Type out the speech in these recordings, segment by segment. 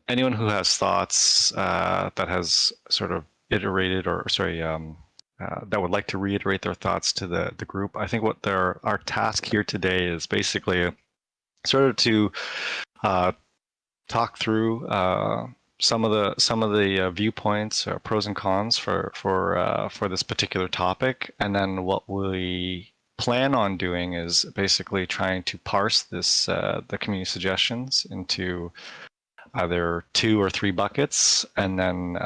Anyone who has thoughts that has sort of iterated that would like to reiterate their thoughts to the group. I think what our task here today is basically sort of to talk through some of the viewpoints, pros and cons for this particular topic, and then what we plan on doing is basically trying to parse the community suggestions into either 2 or 3 buckets, and then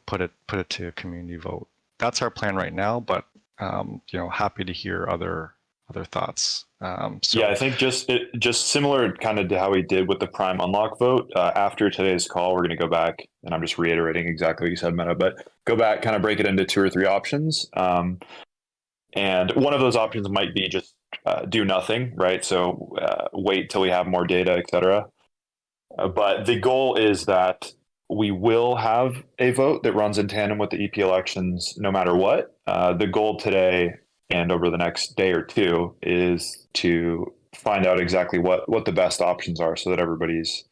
put it to a community vote. That's our plan right now, but happy to hear other thoughts. Yeah, I think just similar kind of to how we did with the Prime Unlock vote. After today's call, we're going to go back, and I'm just reiterating exactly what you said, Meta, but go back, kind of break it into 2 or 3 options. And one of those options might be just do nothing, right? So wait till we have more data, et cetera. But the goal is that we will have a vote that runs in tandem with the EP elections no matter what. The goal today and over the next day or 2 is to find out exactly what the best options are so that everybody's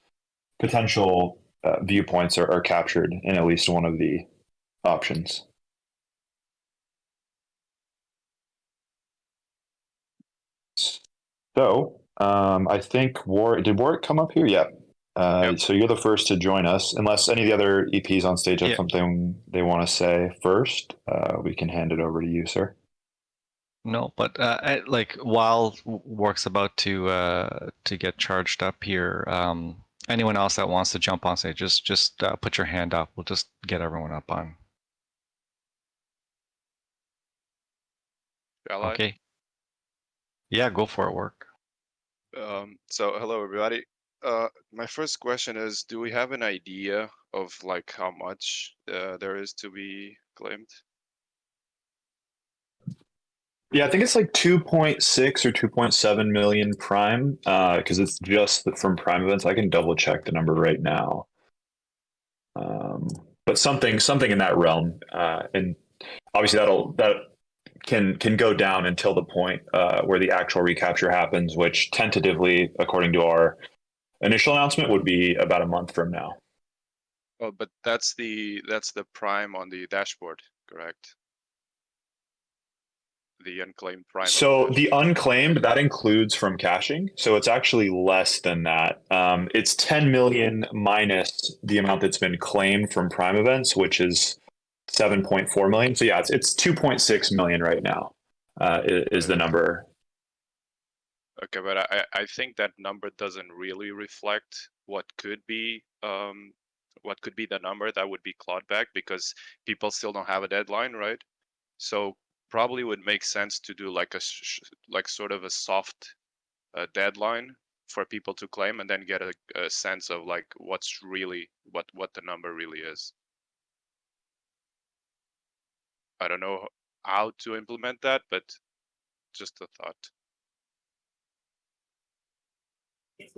potential viewpoints are captured in at least one of the options. So I think did Warwick come up here? Yeah. Yep. So you're the first to join us. Unless any of the other EPs on stage have something they want to say first, we can hand it over to you, sir. No, but while Warwick's about to get charged up here, anyone else that wants to jump on stage, just put your hand up. We'll just get everyone up on. Shall I? Okay. Yeah, go for it, Warwick. So hello everybody. My first question is, do we have an idea of like how much there is to be claimed? Yeah, I think it's like 2.6 or 2.7 million Prime, because it's just from Prime events. I can double check the number right now. But something in that realm, and obviously that can go down until the point where the actual recapture happens, which tentatively, according to our initial announcement, would be about a month from now. Oh, but that's the Prime on the dashboard, correct? The unclaimed Prime. So the unclaimed, that includes from caching. So it's actually less than that. It's 10 million minus the amount that's been claimed from Prime events, which is 7.4 million. So yeah, it's 2.6 million right now is the number. Okay, but I think that number doesn't really reflect what could be the number that would be clawed back, because people still don't have a deadline, right? So probably would make sense to do like sort of a soft deadline for people to claim, and then get a sense of like what's really what the number really is. I don't know how to implement that, but just a thought.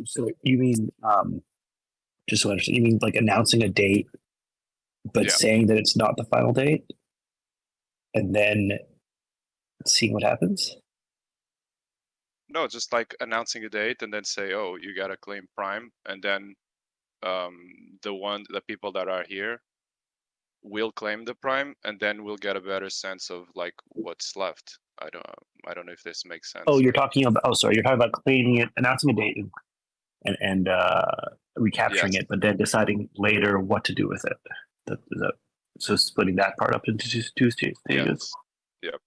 So you mean, just so I understand, you mean like announcing a date, but saying that it's not the final date, and then seeing what happens? No, just like announcing a date and then say, oh, you gotta claim Prime, and then the people that are here will claim the Prime, and then we'll get a better sense of like what's left. I don't know if this makes sense. Oh, you're talking about you're talking about claiming it, announcing a date, and recapturing it, but then deciding later what to do with it. So splitting that part up into two stages. Yep.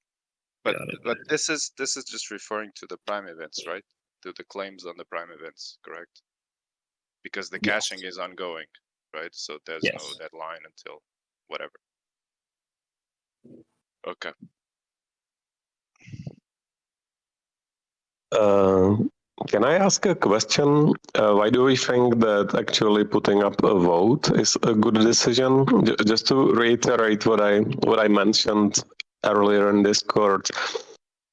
But this is just referring to the Prime events, right? To the claims on the Prime events, correct? Because the caching is ongoing, right? So there's no deadline until whatever. Okay. Can I ask a question? Why do we think that actually putting up a vote is a good decision? Just to reiterate what I mentioned earlier in Discord,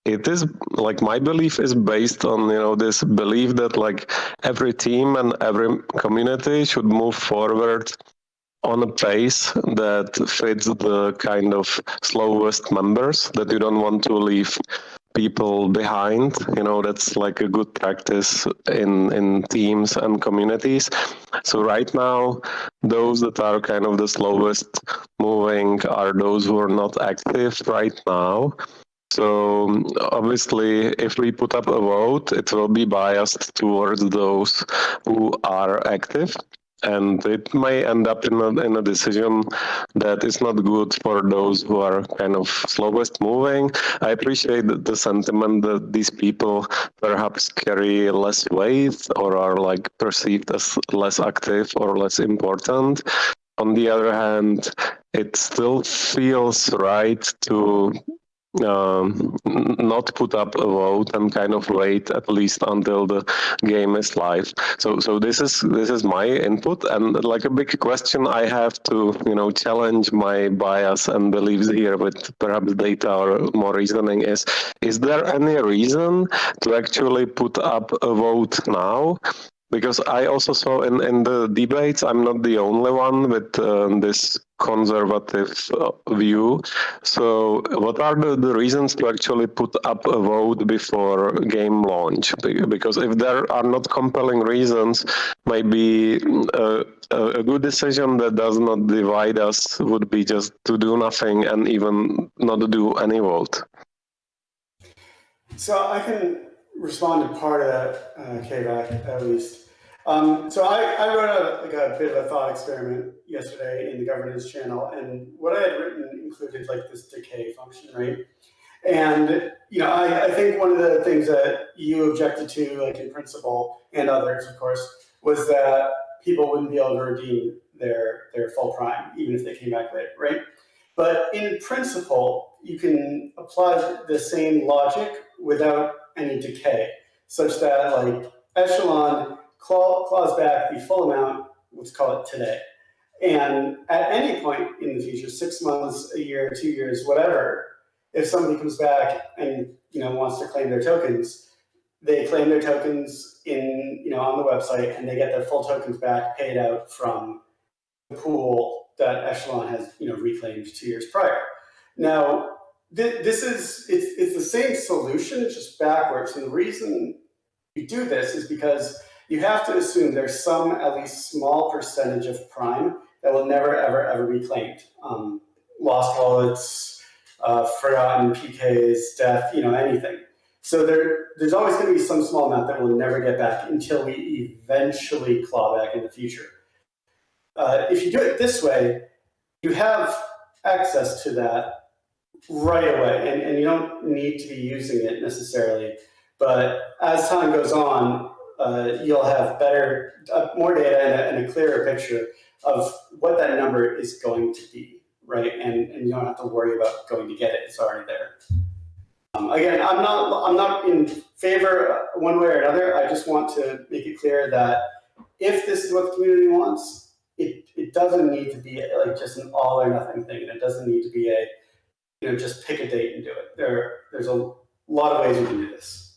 it is like my belief is based on this belief that like every team and every community should move forward on a pace that fits the kind of slowest members, that you don't want to leave people behind. That's like a good practice in teams and communities. So right now, those that are kind of the slowest moving are those who are not active right now. So obviously, if we put up a vote, it will be biased towards those who are active. And it may end up in a decision that is not good for those who are kind of slowest moving. I appreciate the sentiment that these people perhaps carry less weight or are like perceived as less active or less important. On the other hand, it still feels right to not put up a vote and kind of wait at least until the game is live. So this is my input, and like a big question I have to challenge my bias and beliefs here with perhaps data or more reasoning is there any reason to actually put up a vote now? Because I also saw in the debates, I'm not the only one with this conservative view. So what are the reasons to actually put up a vote before game launch? Because if there are not compelling reasons, maybe a good decision that does not divide us would be just to do nothing and even not do any vote. So I can respond to part of that, KVAC, at least. So I wrote a bit of a thought experiment yesterday in the governance channel, and what I had written included like this decay function, right? And I think one of the things that you objected to, like in principle, and others, of course, was that people wouldn't be able to redeem their full prime, even if they came back late, right? But in principle, you can apply the same logic without any decay, such that like Echelon claws back the full amount, let's call it today. And at any point in the future, 6 months, a year, 2 years, whatever, if somebody comes back and wants to claim their tokens, they claim their tokens on the website, and they get their full tokens back paid out from the pool that Echelon has reclaimed 2 years prior. Now, it's the same solution, just backwards. And the reason you do this is because you have to assume there's some at least small percentage of prime that will never, ever, ever be claimed. Lost wallets, forgotten PKs, death, anything. So there's always going to be some small amount that we'll never get back until we eventually claw back in the future. If you do it this way, you have access to that right away, and you don't need to be using it necessarily. But as time goes on, you'll have more data and a clearer picture of what that number is going to be, right? And you don't have to worry about going to get it; it's already there. Again, I'm not in favor one way or another. I just want to make it clear that if this is what the community wants, it doesn't need to be like just an all or nothing thing, and it doesn't need to be a just pick a date and do it. There's a lot of ways we can do this.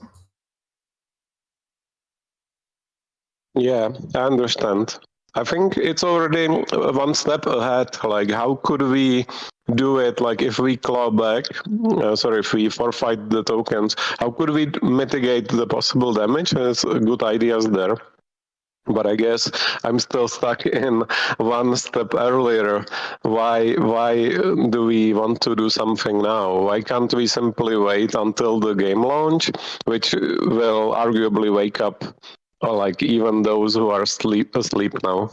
Yeah, I understand. I think it's already one step ahead. Like, how could we do it? Like, if we claw back, if we forfeit the tokens, how could we mitigate the possible damage? There's good ideas there. But I guess I'm still stuck in one step earlier. Why do we want to do something now? Why can't we simply wait until the game launch, which will arguably wake up like even those who are asleep now?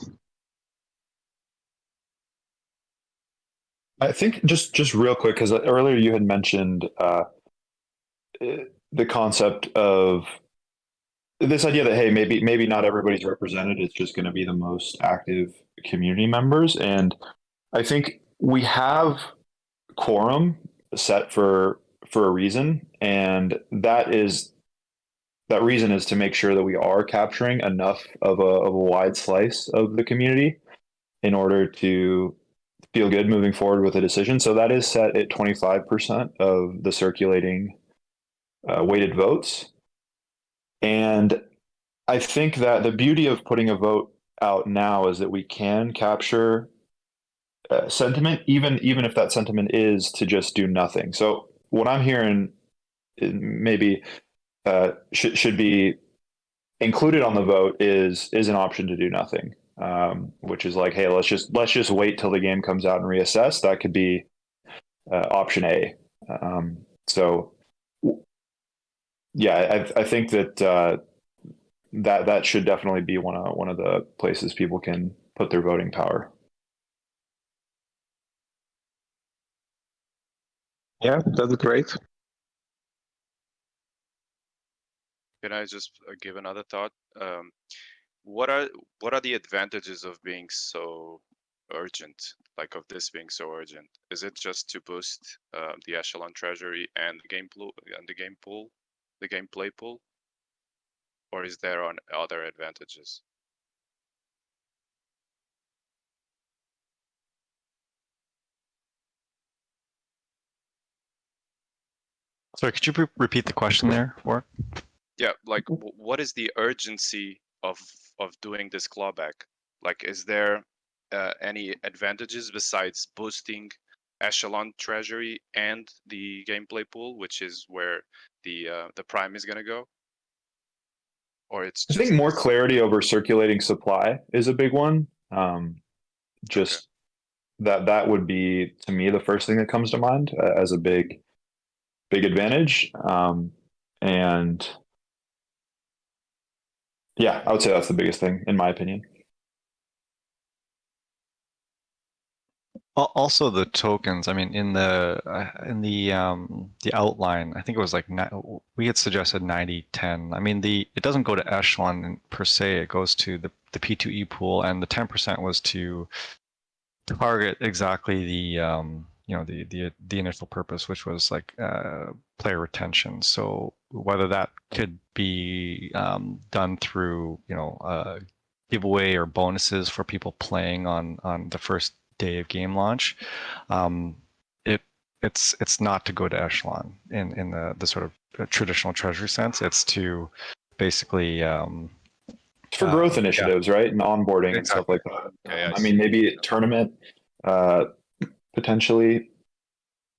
I think just real quick, because earlier you had mentioned the concept of this idea that, hey, maybe not everybody's represented. It's just going to be the most active community members. And I think we have quorum set for a reason. And that reason is to make sure that we are capturing enough of a wide slice of the community in order to feel good moving forward with a decision. So that is set at 25% of the circulating weighted votes. And I think that the beauty of putting a vote out now is that we can capture sentiment, even if that sentiment is to just do nothing. So what I'm hearing maybe should be included on the vote is an option to do nothing, which is like, hey, let's just wait till the game comes out and reassess. That could be option A. So yeah, I think that that should definitely be one of the places people can put their voting power. Yeah, that's great. Can I just give another thought? What are the advantages of being so urgent? Like of this being so urgent? Is it just to boost the Echelon treasury and the game pool and the gameplay pool, or is there on other advantages? Sorry, could you repeat the question there, Warren? Yeah, like what is the urgency of doing this clawback? Like, is there any advantages besides boosting Echelon treasury and the gameplay pool, which is where the prime is gonna go? Or it's I just think more this? clarity over circulating supply is a big one. Just that would be, to me, the first thing that comes to mind as a big advantage. And yeah, I would say that's the biggest thing in my opinion. Also, the tokens. I mean, in the outline, I think it was like we had suggested 90-10. I mean, it doesn't go to Echelon per se. It goes to the P2E pool, and the 10% was to target exactly the initial purpose, which was like player retention. So whether that could be done through giveaway or bonuses for people playing on the first day of game launch, it's not to go to Echelon in the sort of traditional treasury sense. It's to basically For growth initiatives, right? And onboarding and stuff exactly. like that. Okay, I mean, maybe a tournament, potentially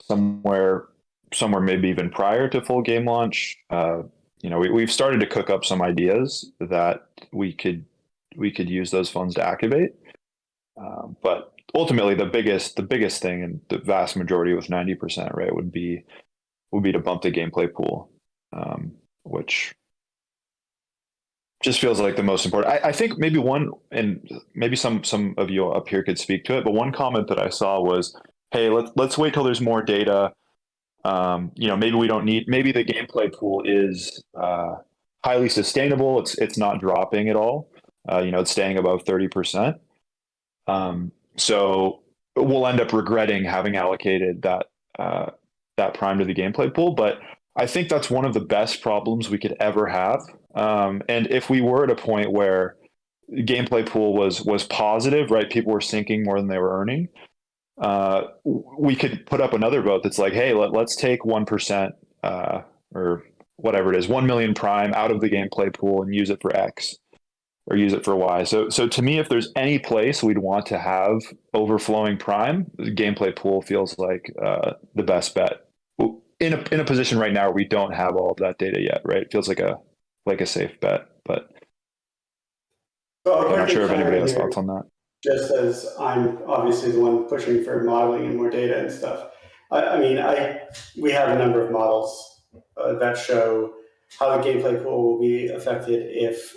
somewhere maybe even prior to full game launch. We've started to cook up some ideas that we could use those funds to activate. But ultimately, the biggest thing, and the vast majority with 90%, right, would be to bump the gameplay pool, which just feels like the most important. I think maybe one, and maybe some of you up here could speak to it, but one comment that I saw was, hey, let's wait till there's more data. Maybe we don't need, maybe the gameplay pool is highly sustainable. It's not dropping at all. It's staying above 30%. So we'll end up regretting having allocated that prime to the gameplay pool. But I think that's one of the best problems we could ever have. And if we were at a point where gameplay pool was positive, right? People were sinking more than they were earning. We could put up another vote that's like, hey, let's take 1% or whatever it is, 1 million prime out of the gameplay pool and use it for X or use it for Y. So to me, if there's any place we'd want to have overflowing prime, the gameplay pool feels like the best bet. In a position right now where we don't have all of that data yet, right? It feels like a safe bet, but I'm not sure if anybody has thoughts on that. Just as I'm obviously the one pushing for modeling and more data and stuff. We have a number of models that show how the gameplay pool will be affected if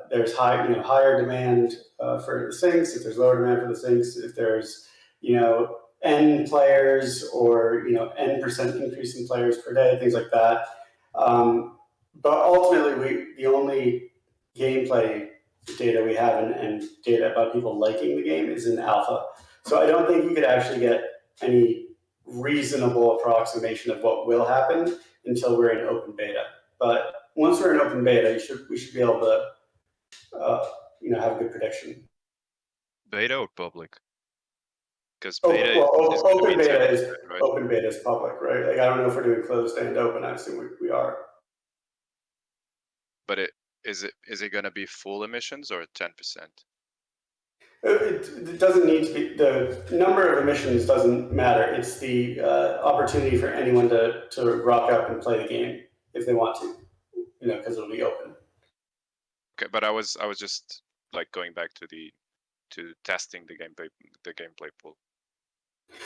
there's higher demand for the sinks, if there's lower demand for the sinks, if there's n players or n% increase in players per day, things like that. But ultimately, the only gameplay data we have and data about people liking the game is in alpha. So I don't think you could actually get any reasonable approximation of what will happen until we're in open beta. But once we're in open beta, we should be able to have a good prediction. Beta or public? Because beta is open beta is right? Open beta is public, right? Like I don't know if we're doing closed and open. I assume we are. But is it going to be full emissions or 10%? It doesn't need to be, the number of emissions doesn't matter. It's the opportunity for anyone to rock up and play the game if they want to, because it'll be open. Okay, but I was just like going back to testing the gameplay pool.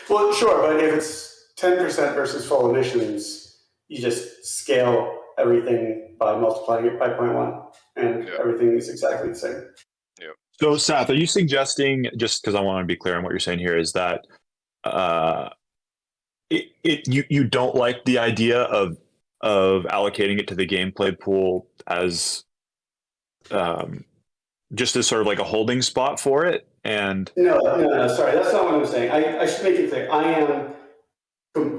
Well, sure, but if it's 10% versus full emissions, you just scale everything by multiplying it by 0.1, and everything is exactly the same. Yeah. So, Seth, are you suggesting, just because I want to be clear on what you're saying here, is that you don't like the idea of allocating it to the gameplay pool as just as sort of like a holding spot for it? And no, sorry, that's not what I'm saying. I should make it clear. I am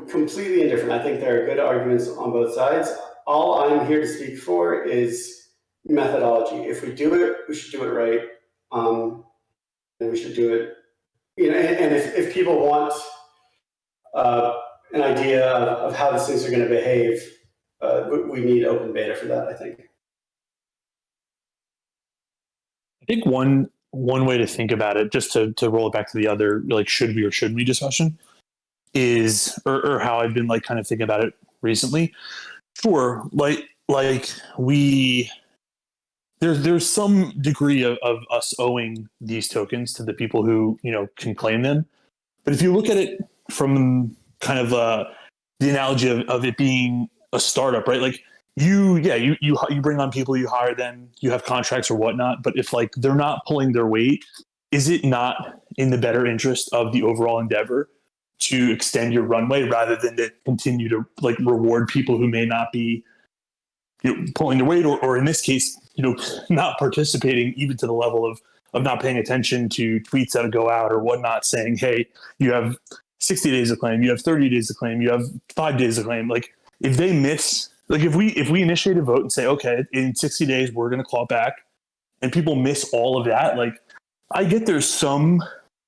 completely indifferent. I think there are good arguments on both sides. All I'm here to speak for is methodology. If we do it, we should do it right. And we should do it, and if people want an idea of how these things are going to behave, we need open beta for that, I think. I think one way to think about it, just to roll it back to the other, like, should we or shouldn't we discussion, is, or how I've been like kind of thinking about it recently. Sure, like there's some degree of us owing these tokens to the people who can claim them. But if you look at it from kind of the analogy of it being a startup, right? Like you bring on people, you hire them, you have contracts or whatnot. But if like they're not pulling their weight, is it not in the better interest of the overall endeavor to extend your runway rather than to continue to like reward people who may not be pulling their weight, or in this case, not participating even to the level of not paying attention to tweets that go out or whatnot saying, hey, you have 60 days to claim, you have 30 days to claim, you have 5 days to claim. Like if they miss, like if we initiate a vote and say, okay, in 60 days, we're going to claw back, and people miss all of that, like I get there's some,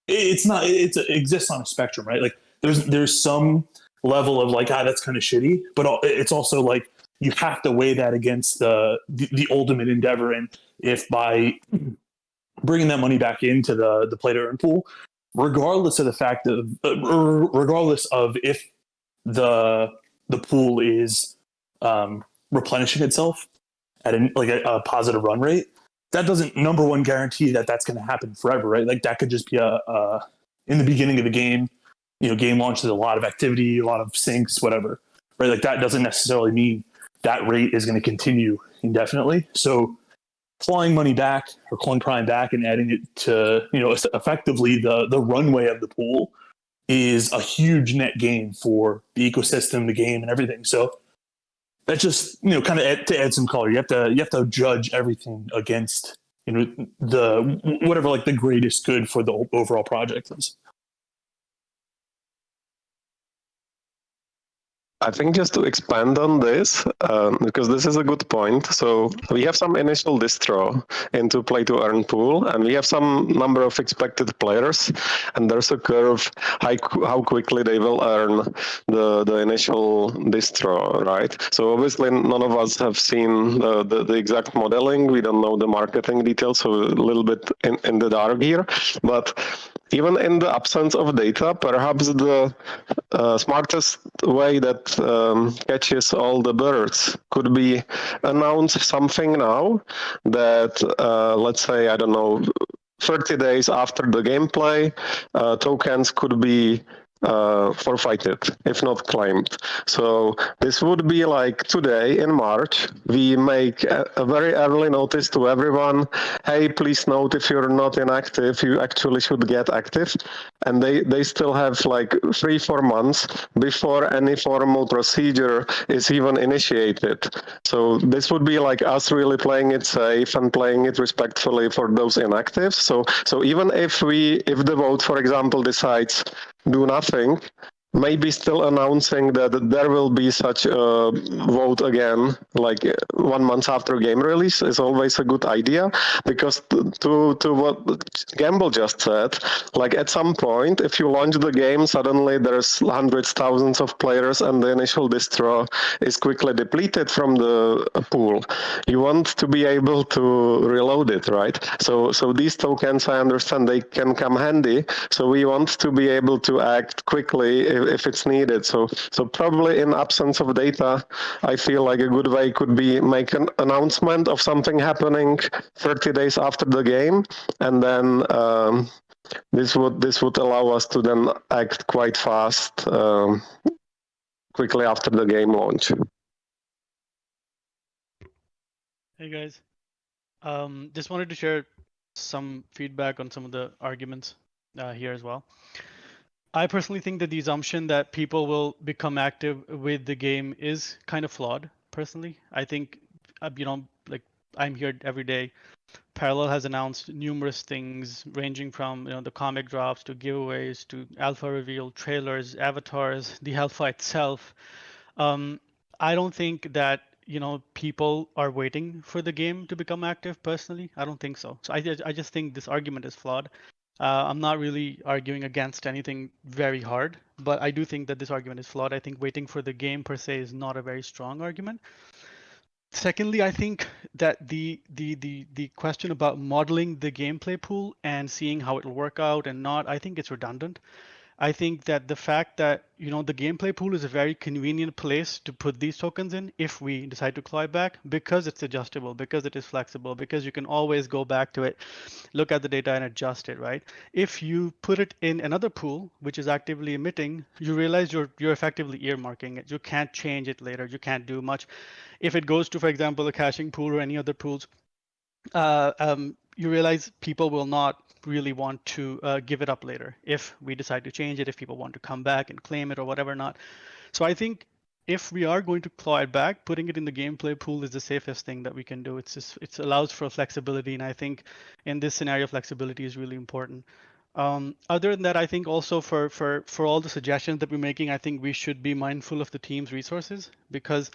it exists on a spectrum, right? Like there's some level of like, that's kind of shitty, but it's also like, you have to weigh that against the ultimate endeavor. And if by bringing that money back into the play to earn pool, regardless of the fact of, regardless of if the pool is replenishing itself at a positive run rate, that doesn't, number one, guarantee that that's going to happen forever, right? Like that could just be in the beginning of the game, game launch, there's a lot of activity, a lot of syncs, whatever, right? Like that doesn't necessarily mean that rate is going to continue indefinitely. So clawing money back or clawing prime back and adding it to, effectively the runway of the pool is a huge net gain for the ecosystem, the game, and everything. So that's just, kind of to add some color. You have to judge everything against, the whatever like the greatest good for the overall project is. I think just to expand on this, because this is a good point. So we have some initial distro into play to earn pool, and we have some number of expected players, and there's a curve how quickly they will earn the initial distro, right? So obviously none of us have seen the exact modeling. We don't know the marketing details, so a little bit in the dark here. But even in the absence of data, perhaps the smartest way that catches all the birds could be announce something now that, let's say, I don't know, 30 days after the gameplay, tokens could be forfeited, if not claimed. So this would be like today in March, we make a very early notice to everyone, hey, please note if you're not inactive, you actually should get active. And they still have like 3-4 months before any formal procedure is even initiated. So this would be like us really playing it safe and playing it respectfully for those inactives. So even if the vote, for example, decides do nothing, maybe still announcing that there will be such a vote again, like 1 month after game release, is always a good idea, because to what Gamble just said, like at some point, if you launch the game, suddenly there's hundreds, thousands of players, and the initial distro is quickly depleted from the pool. You want to be able to reload it, right? So these tokens, I understand they can come handy. So we want to be able to act quickly if it's needed. So probably in absence of data, I feel like a good way could be make an announcement of something happening 30 days after the game, and then this would allow us to then act quite fast, quickly after the game launch. Hey guys, just wanted to share some feedback on some of the arguments here as well. I personally think that the assumption that people will become active with the game is kind of flawed. Personally, I think, like I'm here every day. Parallel has announced numerous things, ranging from the comic drops to giveaways to alpha reveal, trailers, avatars, the alpha itself. I don't think that people are waiting for the game to become active. Personally, I don't think so. So I just think this argument is flawed. I'm not really arguing against anything very hard, but I do think that this argument is flawed. I think waiting for the game per se is not a very strong argument. Secondly, I think that the question about modeling the gameplay pool and seeing how it'll work out and not, I think it's redundant. I think that the fact that the gameplay pool is a very convenient place to put these tokens in if we decide to claw back, because it's adjustable, because it is flexible, because you can always go back to it, look at the data and adjust it, right? If you put it in another pool which is actively emitting, you realize you're effectively earmarking it. You can't change it later. You can't do much. If it goes to, for example, a caching pool or any other pools, you realize people will not really want to give it up later if we decide to change it, if people want to come back and claim it or whatever not. So I think if we are going to claw it back, putting it in the gameplay pool is the safest thing that we can do. It allows for flexibility, and I think in this scenario, flexibility is really important. Other than that, I think also for all the suggestions that we're making, I think we should be mindful of the team's resources, because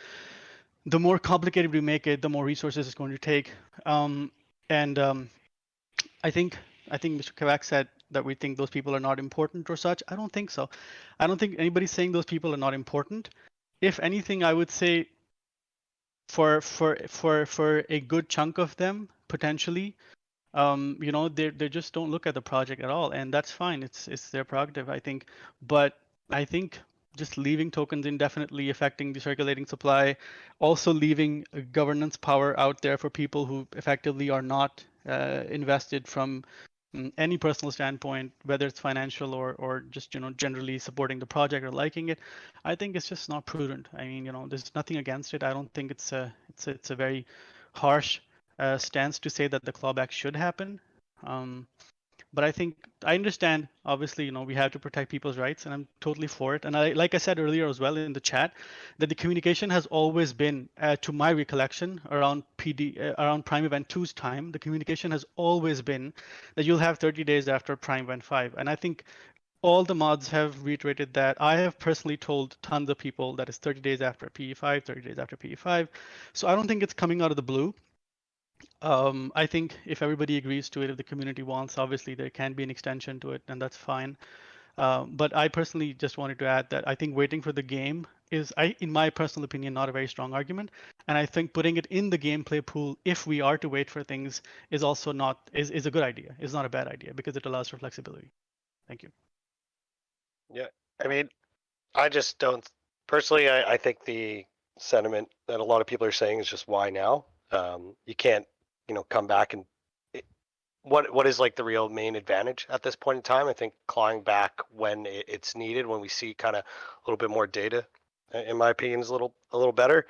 the more complicated we make it, the more resources it's going to take. I think Mr. Kavak said that we think those people are not important or such. I don't think so. I don't think anybody's saying those people are not important. If anything, I would say for a good chunk of them, potentially, they just don't look at the project at all, and that's fine. It's their prerogative, I think. But I think just leaving tokens indefinitely affecting the circulating supply, also leaving governance power out there for people who effectively are not invested from any personal standpoint, whether it's financial or just generally supporting the project or liking it, I think it's just not prudent. I mean, there's nothing against it. I don't think it's a very harsh stance to say that the clawback should happen. But I think I understand, obviously, we have to protect people's rights, and I'm totally for it. And like I said earlier as well in the chat, that the communication has always been, to my recollection, around around Prime Event 2's time, the communication has always been that you'll have 30 days after Prime Event 5. And I think all the mods have reiterated that. I have personally told tons of people that it's 30 days after PE5, 30 days after PE5. So I don't think it's coming out of the blue. I think if everybody agrees to it, if the community wants, obviously there can be an extension to it, and that's fine. But I personally just wanted to add that I think waiting for the game is, in my personal opinion, not a very strong argument. And I think putting it in the gameplay pool, if we are to wait for things, is also is a good idea. It's not a bad idea because it allows for flexibility. Thank you. Yeah, I mean, I just don't personally. I think the sentiment that a lot of people are saying is just why now. You can't, come back and what is like the real main advantage at this point in time? I think clawing back when it's needed, when we see kind of a little bit more data, in my opinion, is a little better.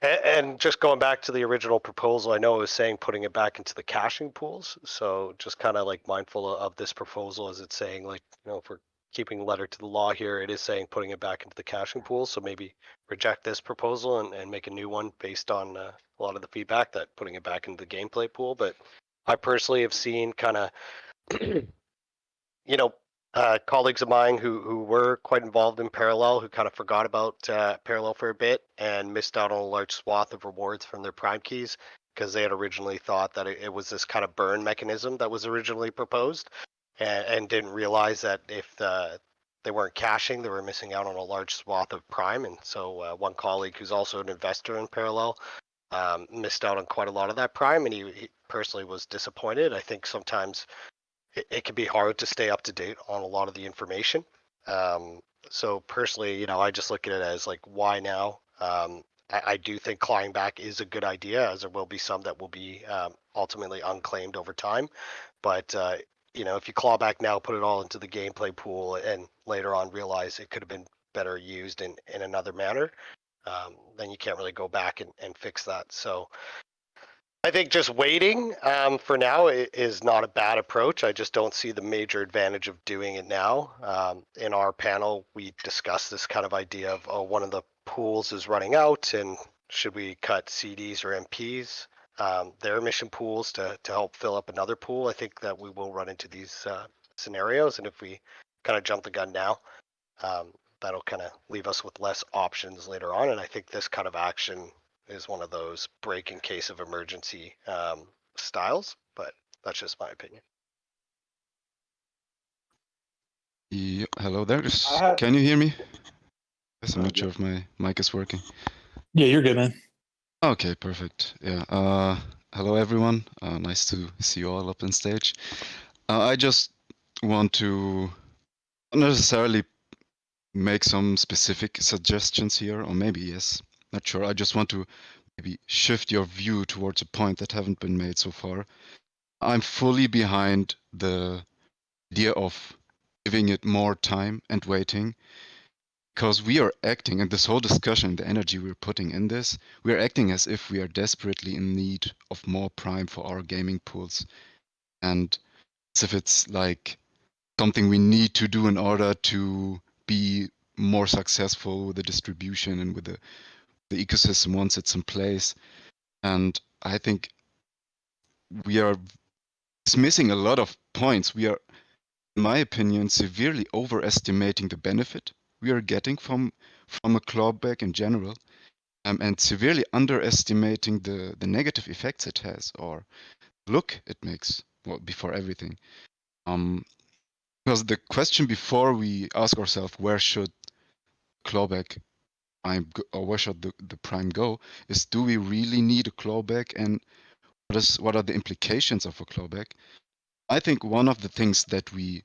And just going back to the original proposal, I know it was saying putting it back into the caching pools. So just kind of like mindful of this proposal as it's saying, like, if we're keeping letter to the law here, it is saying putting it back into the caching pools. So maybe reject this proposal and make a new one based on a lot of the feedback that putting it back into the gameplay pool. But I personally have seen kind of, colleagues of mine who were quite involved in Parallel, who kind of forgot about Parallel for a bit and missed out on a large swath of rewards from their Prime keys because they had originally thought that it was this kind of burn mechanism that was originally proposed, and didn't realize that if they weren't caching, they were missing out on a large swath of Prime. And so one colleague who's also an investor in Parallel missed out on quite a lot of that Prime, and he personally was disappointed. I think sometimes it can be hard to stay up to date on a lot of the information. So personally, I just look at it as like, why now? I do think clawing back is a good idea, as there will be some that will be ultimately unclaimed over time. But if you claw back now, put it all into the gameplay pool, and later on realize it could have been better used in another manner, then you can't really go back and fix that. So I think just waiting for now is not a bad approach. I just don't see the major advantage of doing it now. In our panel, we discussed this kind of idea of, one of the pools is running out, and should we cut CDs or MPs, their mission pools to help fill up another pool? I think that we will run into these scenarios, and if we kind of jump the gun now, that'll kind of leave us with less options later on. And I think this kind of action is one of those break in case of emergency styles, but that's just my opinion. Yeah, hello there. had- Can you hear me? Yes, I'm not sure if my mic is working. Yeah, you're good, man. Okay, perfect. Yeah. Hello everyone. Nice to see you all up on stage. I just want to not necessarily make some specific suggestions here, or maybe yes, not sure. I just want to maybe shift your view towards a point that haven't been made so far. I'm fully behind the idea of giving it more time and waiting, because we are acting, and this whole discussion, the energy we're putting in this, we are acting as if we are desperately in need of more Prime for our gaming pools, and as if it's like something we need to do in order to be more successful with the distribution and with the ecosystem once it's in place. And I think we are missing a lot of points. We are, in my opinion, severely overestimating the benefit we are getting from a clawback in general, and severely underestimating the negative effects it has or look it makes. Well, before everything, because the question before we ask ourselves where should clawback prime go, or where should the prime go, is do we really need a clawback, and what are the implications of a clawback? I think one of the things that we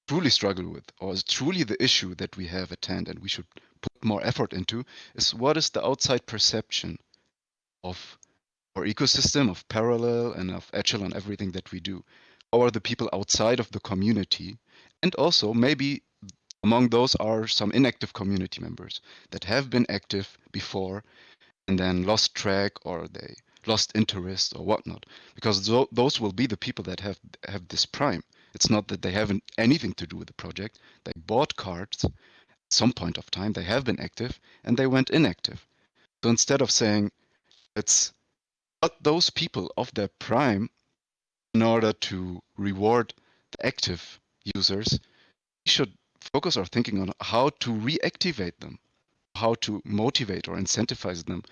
truly struggle with, or is truly the issue that we have at hand and we should put more effort into, is what is the outside perception of our ecosystem, of Parallel, and of Echelon, everything that we do. How are the people outside of the community? And also, maybe among those are some inactive community members that have been active before and then lost track, or they lost interest or whatnot. Because those will be the people that have this Prime. It's not that they haven't anything to do with the project. They bought cards at some point of time, they have been active, and they went inactive. So instead of saying, let's cut those people off their Prime in order to reward the active users, we should focus our thinking on how to reactivate them, how to motivate or incentivize them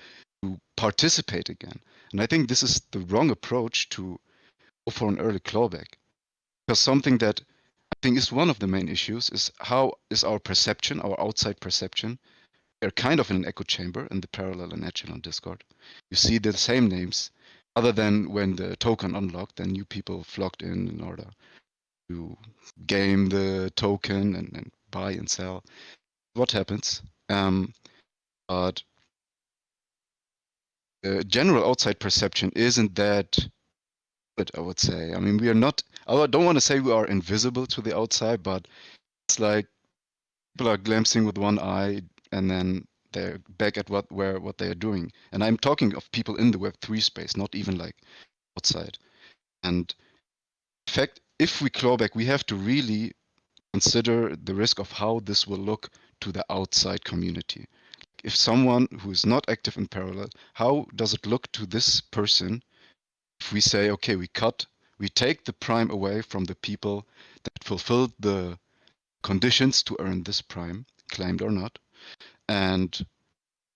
to participate again. And I think this is the wrong approach to go for an early clawback. Because something that I think is one of the main issues is how is our perception, our outside perception. We're kind of in an echo chamber in the Parallel and Echelon Discord. You see the same names, other than when the token unlocked, then new people flocked in order to game the token and buy and sell. What happens? But the general outside perception isn't that good, I would say. I mean, we are not, I don't want to say we are invisible to the outside, but it's like people are glancing with one eye and then they're back at what they are doing. And I'm talking of people in the Web3 space, not even like outside. And in fact, if we claw back, we have to really consider the risk of how this will look to the outside community. If someone who is not active in Parallel, how does it look to this person if we say, okay, we cut We take the prime away from the people that fulfilled the conditions to earn this prime, claimed or not, and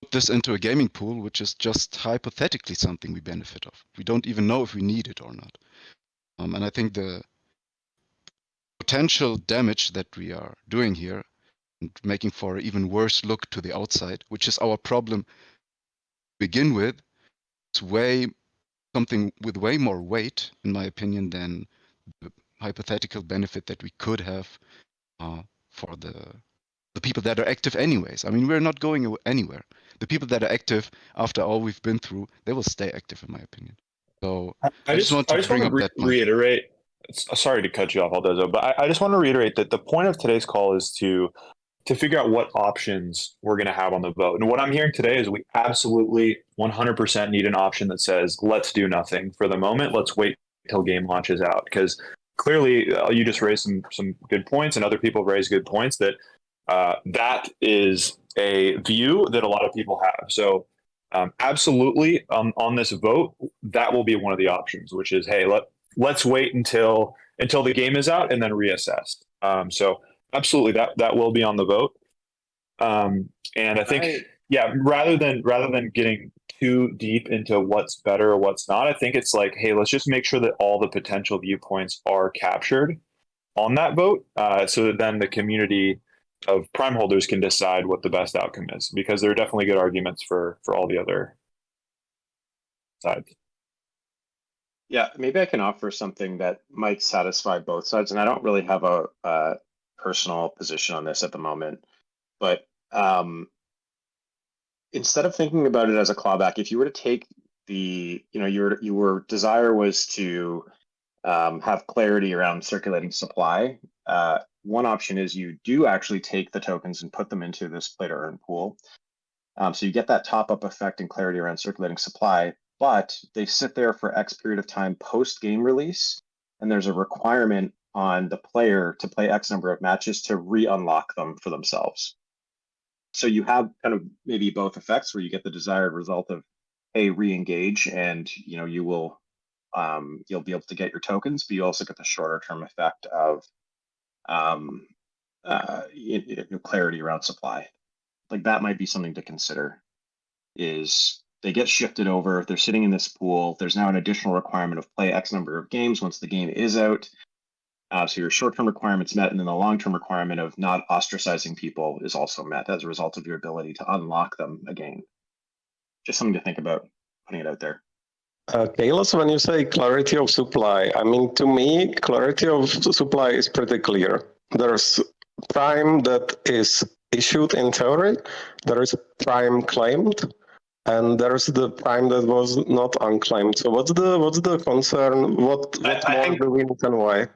put this into a gaming pool, which is just hypothetically something we benefit of. We don't even know if we need it or not. And I think the potential damage that we are doing here and making for an even worse look to the outside, which is our problem to begin with, is something with way more weight, in my opinion, than the hypothetical benefit that we could have for the people that are active anyways. I mean, we're not going anywhere. The people that are active after all we've been through, they will stay active, in my opinion. So I just want to bring up that point. Reiterate. Sorry to cut you off, Aldezo, but I just want to reiterate that the point of today's call is to figure out what options we're going to have on the vote. And what I'm hearing today is we absolutely 100% need an option that says, let's do nothing for the moment. Let's wait until game launches out. Because clearly you just raised some good points, and other people have raised good points that that is a view that a lot of people have. So absolutely on this vote, that will be one of the options, which is, hey, let's wait until the game is out and then reassess. So absolutely, that will be on the vote. And I think, rather than getting too deep into what's better or what's not, I think it's like, hey, let's just make sure that all the potential viewpoints are captured on that vote, so that then the community of prime holders can decide what the best outcome is, because there are definitely good arguments for all the other sides. Yeah, maybe I can offer something that might satisfy both sides, and I don't really have a personal position on this at the moment, but instead of thinking about it as a clawback, if you were to take your desire was to have clarity around circulating supply. One option is you do actually take the tokens and put them into this play to earn pool. So you get that top up effect and clarity around circulating supply, but they sit there for X period of time post game release. And there's a requirement on the player to play X number of matches to re-unlock them for themselves. So you have kind of maybe both effects where you get the desired result of, hey, re-engage, and you will you'll be able to get your tokens, but you also get the shorter term effect of clarity around supply. Like that might be something to consider. Is they get shifted over, they're sitting in this pool. There's now an additional requirement of play X number of games once the game is out. So your short-term requirement's met, and then the long-term requirement of not ostracizing people is also met as a result of your ability to unlock them again. Just something to think about, putting it out there. Kalos, when you say clarity of supply, I mean, to me, clarity of supply is pretty clear. There's prime that is issued in theory, there is prime claimed, and there's the prime that was not unclaimed. So what's the concern? What more do we need and why?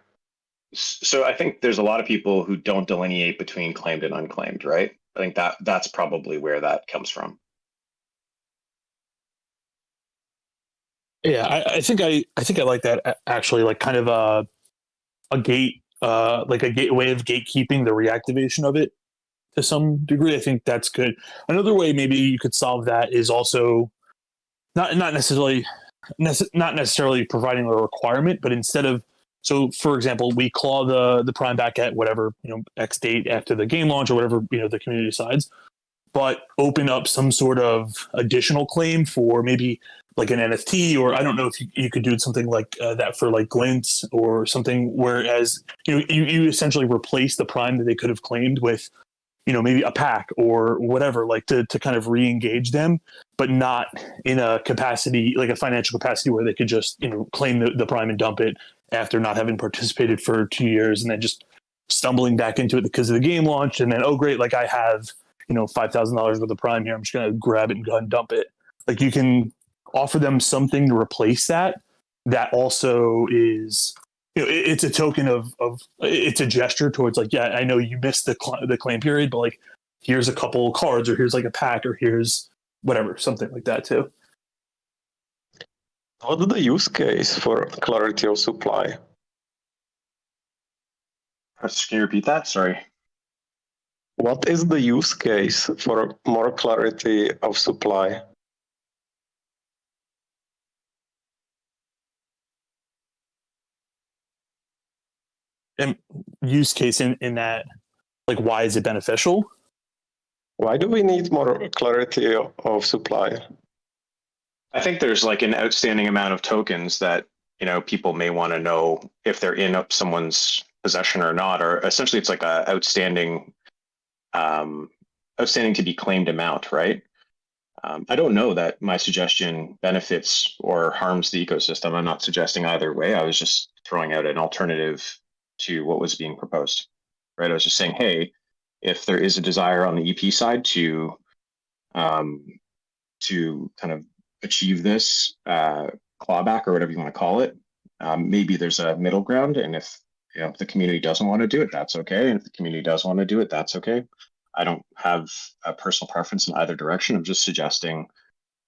So I think there's a lot of people who don't delineate between claimed and unclaimed, right? I think that's probably where that comes from. Yeah, I think I like that, actually, like kind of a gate, like a gateway of gatekeeping the reactivation of it to some degree. I think that's good. Another way maybe you could solve that is also not necessarily providing a requirement, but instead of, so for example, we claw the prime back at whatever, X date after the game launch or whatever, the community decides, but open up some sort of additional claim for maybe like an NFT, or I don't know if you could do something like that for like glints or something, whereas you essentially replace the prime that they could have claimed with maybe a pack or whatever, like to kind of re-engage them, but not in a capacity, like a financial capacity where they could just claim the prime and dump it after not having participated for 2 years, and then just stumbling back into it because of the game launch, and then, oh great, like I have $5,000 worth of prime here, I'm just going to grab it and go ahead and dump it. Like you can offer them something to replace that also is, it's a token of it's a gesture towards like, yeah, I know you missed the claim period, but like here's a couple cards, or here's like a pack, or here's whatever, something like that too. What's the use case for clarity of supply? Can you repeat that? Sorry. What is the use case for more clarity of supply? use case in that, like, why is it beneficial? Why do we need more clarity of supply? I think there's like an outstanding amount of tokens that, people may want to know if they're in someone's possession or not, or essentially it's like a outstanding to be claimed amount, right? I don't know that my suggestion benefits or harms the ecosystem. I'm not suggesting either way. I was just throwing out an alternative to what was being proposed, right? I was just saying, hey, if there is a desire on the EP side to kind of achieve this clawback or whatever you want to call it, maybe there's a middle ground. And if the community doesn't want to do it, that's okay. And if the community does want to do it, that's okay. I don't have a personal preference in either direction. I'm just suggesting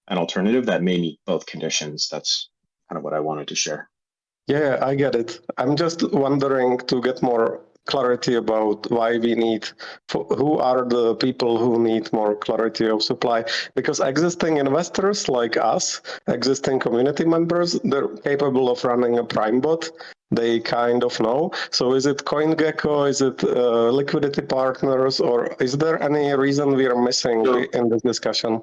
an alternative that may meet both conditions. That's kind of what I wanted to share. Yeah, I get it. I'm just wondering to get more clarity about why we need, who are the people who need more clarity of supply, because existing investors like us, existing community members, they're capable of running a prime bot. They kind of know. So is it CoinGecko, is it liquidity partners, or is there any reason we are missing in this discussion?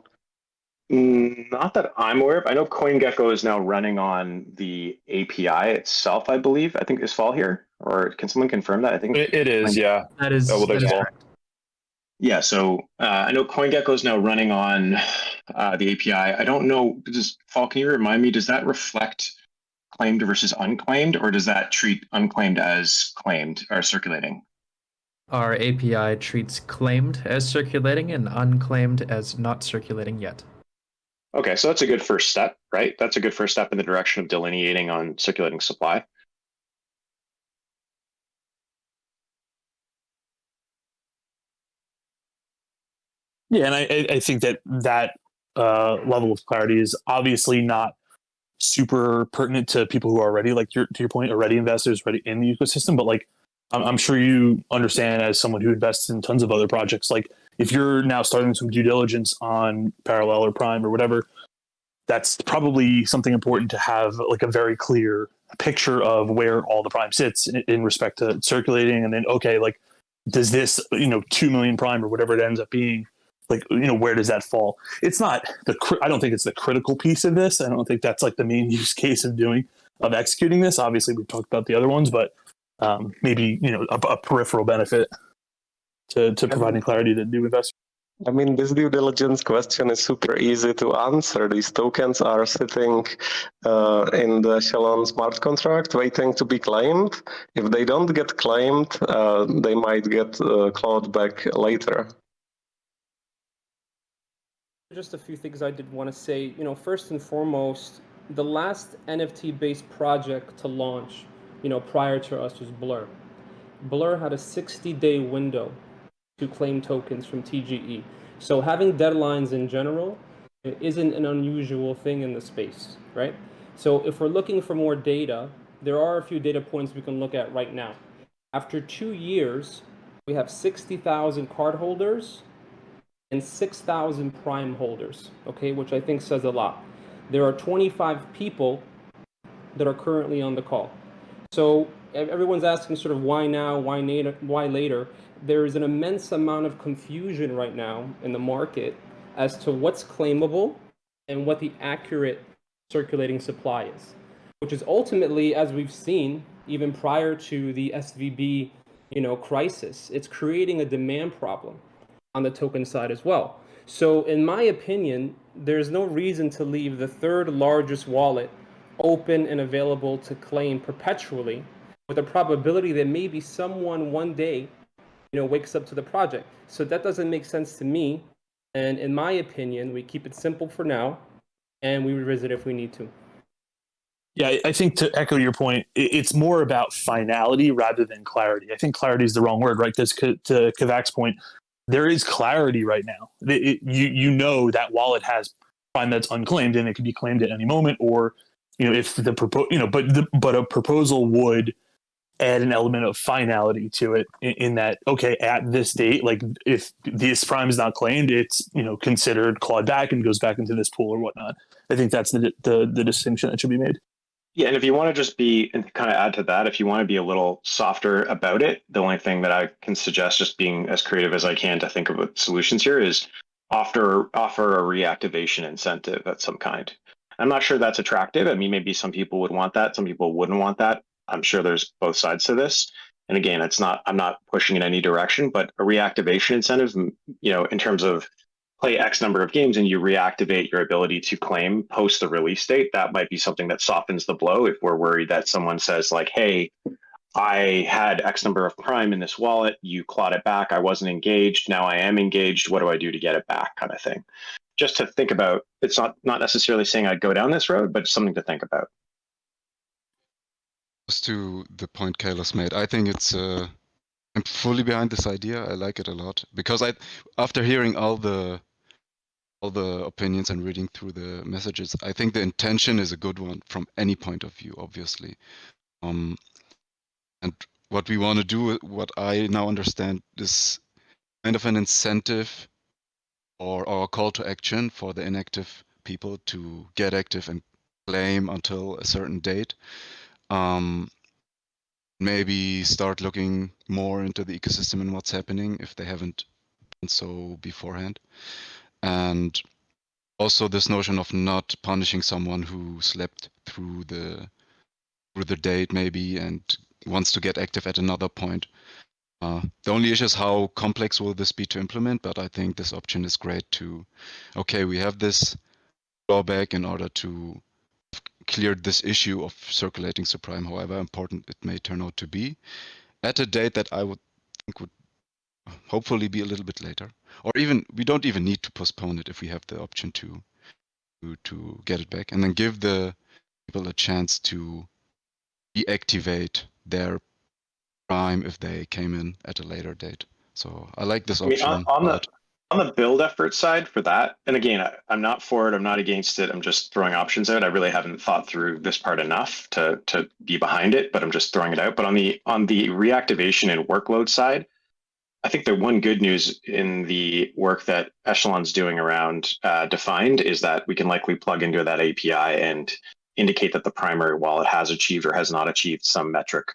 Not that I'm aware of. I know CoinGecko is now running on the API itself, I believe. I think is fall here, or can someone confirm that? I think it is. Yeah, that is. Oh, well, that is correct. Yeah, so I know CoinGecko is now running on the API. I don't know. Fall, can you remind me? Does that reflect claimed versus unclaimed, or does that treat unclaimed as claimed or circulating? Our API treats claimed as circulating and unclaimed as not circulating yet. Okay, so that's a good first step, right? That's a good first step in the direction of delineating on circulating supply. Yeah, and I think that level of clarity is obviously not super pertinent to people who are already, like to your point, already investors, already in the ecosystem. But like, I'm sure you understand, as someone who invests in tons of other projects, like if you're now starting some due diligence on Parallel or Prime or whatever, that's probably something important to have, like a very clear picture of where all the Prime sits in respect to circulating. And then, okay, like, does this, 2 million Prime or whatever it ends up being, like, where does that fall? It's not I don't think it's the critical piece of this. I don't think that's like the main use case of executing this. Obviously we've talked about the other ones, but maybe, a peripheral benefit to providing clarity to new investors. I mean, this due diligence question is super easy to answer. These tokens are sitting in the Echelon smart contract waiting to be claimed. If they don't get claimed, they might get clawed back later. Just a few things I did want to say. First and foremost, the last NFT-based project to launch, prior to us was Blur. Blur had a 60-day window to claim tokens from TGE. So having deadlines in general isn't an unusual thing in the space, right? So if we're looking for more data, there are a few data points we can look at right now. After 2 years, we have 60,000 cardholders and 6,000 Prime holders, okay, which I think says a lot. There are 25 people that are currently on the call. So everyone's asking sort of why now, why later? There is an immense amount of confusion right now in the market as to what's claimable and what the accurate circulating supply is, which is ultimately, as we've seen, even prior to the SVB, crisis, it's creating a demand problem on the token side as well. So in my opinion, there's no reason to leave the third largest wallet open and available to claim perpetually, with a probability that maybe someone one day, wakes up to the project. So that doesn't make sense to me. And in my opinion, we keep it simple for now, and we revisit if we need to. Yeah, I think, to echo your point, it's more about finality rather than clarity. I think clarity is the wrong word, right? Because to Kavak's point, there is clarity right now. That wallet has Prime that's unclaimed, and it can be claimed at any moment. Or, if but a proposal would add an element of finality to it in that, okay, at this date, like if this Prime is not claimed, it's considered clawed back and goes back into this pool or whatnot. I think that's the distinction that should be made. Yeah, and if you want to just be, and kind of add to that, if you want to be a little softer about it, the only thing that I can suggest, just being as creative as I can to think of solutions here, is offer a reactivation incentive of some kind. I'm not sure that's attractive. I mean, maybe some people would want that, some people wouldn't want that. I'm sure there's both sides to this. And again, I'm not pushing in any direction, but a reactivation incentive, in terms of play X number of games and you reactivate your ability to claim post the release date, that might be something that softens the blow if we're worried that someone says like, hey, I had X number of prime in this wallet, you clawed it back, I wasn't engaged, now I am engaged, what do I do to get it back, kind of thing. Just to think about. It's not necessarily saying I'd go down this road, but it's something to think about. Just to the point Kalos made, I think I'm fully behind this idea. I like it a lot because after hearing all the opinions and reading through the messages, I think the intention is a good one from any point of view, obviously. And what we want to do, what I now understand, is kind of an incentive or a call to action for the inactive people to get active and claim until a certain date. Maybe start looking more into the ecosystem and what's happening if they haven't done so beforehand. And also this notion of not punishing someone who slept through the date maybe and wants to get active at another point. The only issue is how complex will this be to implement, but I think this option is great okay, we have this drawback in order to clear this issue of circulating supreme, however important it may turn out to be, at a date that I would think would hopefully be a little bit later. Or even, we don't even need to postpone it if we have the option to get it back, and then give the people a chance to deactivate their prime if they came in at a later date. So I like this option. On the build effort side for that, and again, I'm not for it, I'm not against it, I'm just throwing options out. I really haven't thought through this part enough to be behind it, but I'm just throwing it out. But on the reactivation and workload side, I think the one good news in the work that Echelon's doing around defined is that we can likely plug into that API and indicate that the primary wallet has achieved or has not achieved some metric.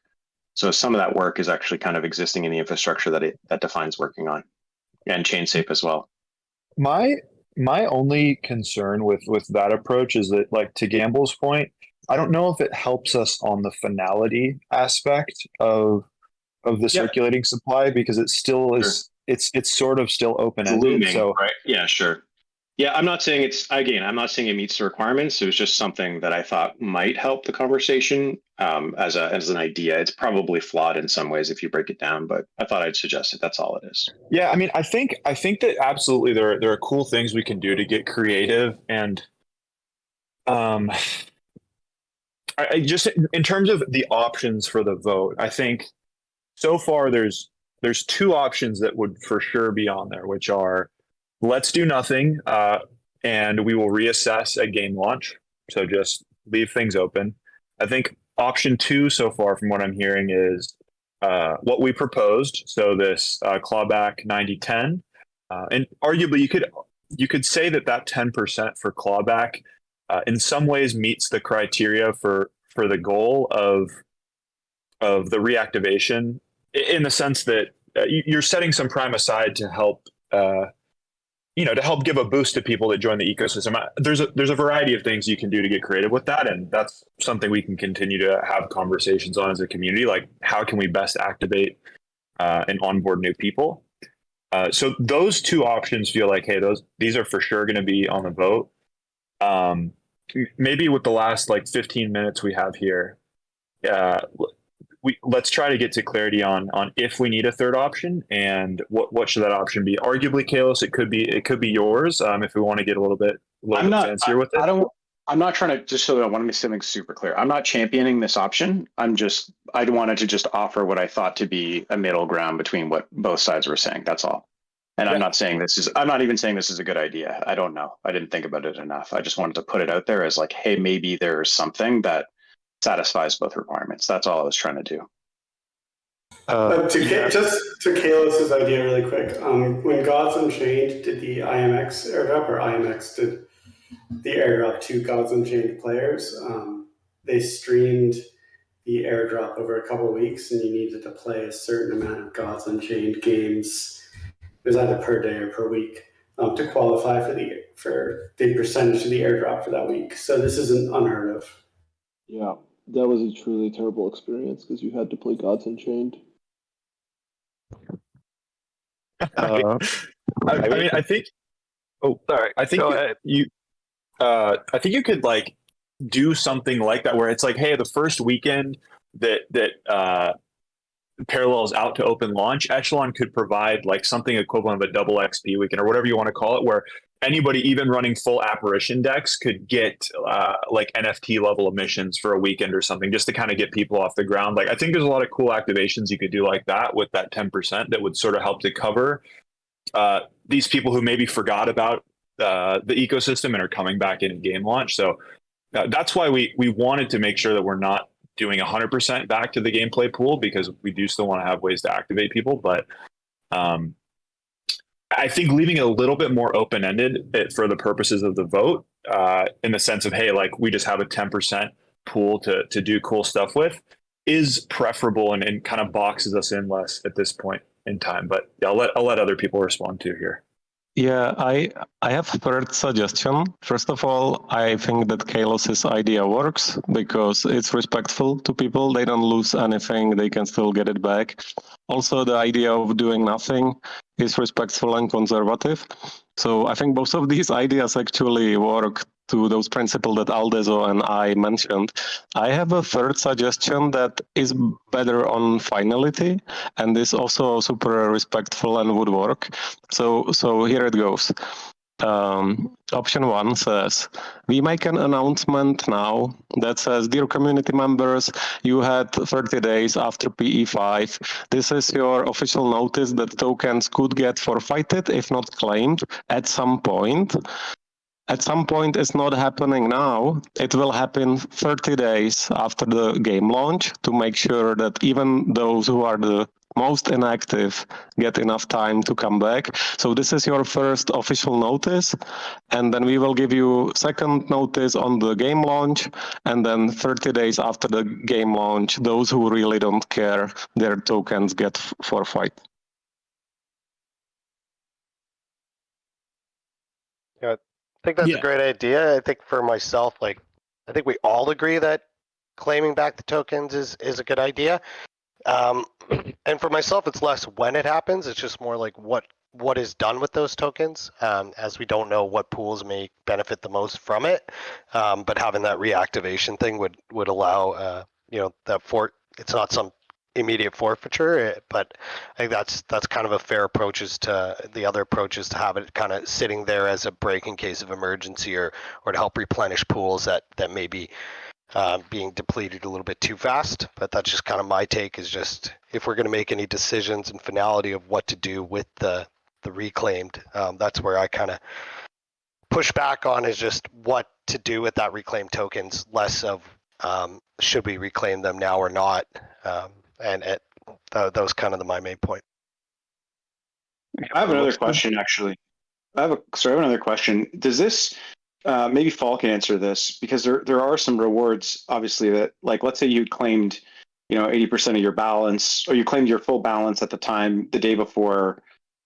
So some of that work is actually kind of existing in the infrastructure that Define's working on, and ChainSafe as well. My only concern with that approach is that, like, to Gamble's point, I don't know if it helps us on the finality aspect of the circulating supply, because it still is, it's sort of still open-ended. So right. Yeah, sure. Yeah, I'm not saying it meets the requirements. It was just something that I thought might help the conversation as an idea. It's probably flawed in some ways if you break it down, but I thought I'd suggest it. That's all it is. Yeah, I mean, I think that absolutely there are cool things we can do to get creative, and I just, in terms of the options for the vote, I think so far there's two options that would for sure be on there, which are let's do nothing, and we will reassess at game launch. So just leave things open. I think option 2 so far from what I'm hearing is what we proposed. So this clawback 90-10, and arguably you could say that 10% for clawback in some ways meets the criteria for the goal of the reactivation, in the sense that you're setting some prime aside to help to help give a boost to people that join the ecosystem. There's a variety of things you can do to get creative with that, and that's something we can continue to have conversations on as a community. Like, how can we best activate and onboard new people? So those two options feel like, hey, these are for sure going to be on the vote. Maybe with the last 15 minutes we have here, let's try to get to clarity on if we need a third option and what should that option be. Arguably, Kalos, it could be yours if we want to get a little bit fancier with it. I'm not trying to, just so I want to make something super clear, I'm not championing this option. I wanted to just offer what I thought to be a middle ground between what both sides were saying. That's all. And yeah. I'm not even saying this is a good idea. I don't know. I didn't think about it enough. I just wanted to put it out there as like, hey, maybe there's something that satisfies both requirements. That's all I was trying to do. Just to Kalos's idea really quick, when Gods Unchained did the IMX airdrop, or IMX did the airdrop to Gods Unchained players, they streamed the airdrop over a couple of weeks, and you needed to play a certain amount of Gods Unchained games. It was either per day or per week to qualify for the percentage of the airdrop for that week. So this isn't unheard of. Yeah, that was a truly terrible experience because you had to play Gods Unchained. I mean, I think. Oh, sorry. I think I think you could like do something like that where it's like, hey, the first weekend that parallels out to open launch, Echelon could provide like something equivalent of a double XP weekend or whatever you want to call it, where anybody even running full apparition decks could get like NFT level emissions for a weekend or something, just to kind of get people off the ground. Like I think there's a lot of cool activations you could do like that with that 10% that would sort of help to cover these people who maybe forgot about the ecosystem and are coming back in game launch. So that's why we wanted to make sure that we're not doing 100% back to the gameplay pool, because we do still want to have ways to activate people. But I think leaving it a little bit more open-ended for the purposes of the vote, in the sense of, hey, like we just have a 10% pool to do cool stuff with, is preferable and kind of boxes us in less at this point in time. But yeah, I'll let other people respond to here. Yeah, I have a third suggestion. First of all, I think that Kalos's idea works because it's respectful to people. They don't lose anything. They can still get it back. Also, the idea of doing nothing is respectful and conservative. So I think both of these ideas actually work to those principles that Aldezo and I mentioned. I have a third suggestion that is better on finality and is also super respectful and would work. So here it goes. Option 1 says, we make an announcement now that says, dear community members, you had 30 days after PE5. This is your official notice that tokens could get forfeited if not claimed at some point. At some point, it's not happening now. It will happen 30 days after the game launch to make sure that even those who are the most inactive get enough time to come back. So this is your first official notice, and then we will give you second notice on the game launch, and then 30 days after the game launch, those who really don't care, their tokens get forfeit. Yeah, I think that's a great idea. I think for myself, like, I think we all agree that claiming back the tokens is a good idea. And for myself, it's less when it happens. It's just more like what is done with those tokens, as we don't know what pools may benefit the most from it. But having that reactivation thing would allow, it's not some immediate forfeiture, but I think that's kind of a fair approach. Is to the other approach is to have it kind of sitting there as a break in case of emergency or to help replenish pools that may be being depleted a little bit too fast. But that's just kind of my take, is just if we're going to make any decisions and finality of what to do with the reclaimed, that's where I kind of push back on, is just what to do with that reclaimed tokens, less of should we reclaim them now or not. That was kind of my main point. I have another question, actually. I have another question. Does this maybe Fall can answer this, because there are some rewards, obviously, that, like, let's say you claimed 80% of your balance, or you claimed your full balance at the time, the day before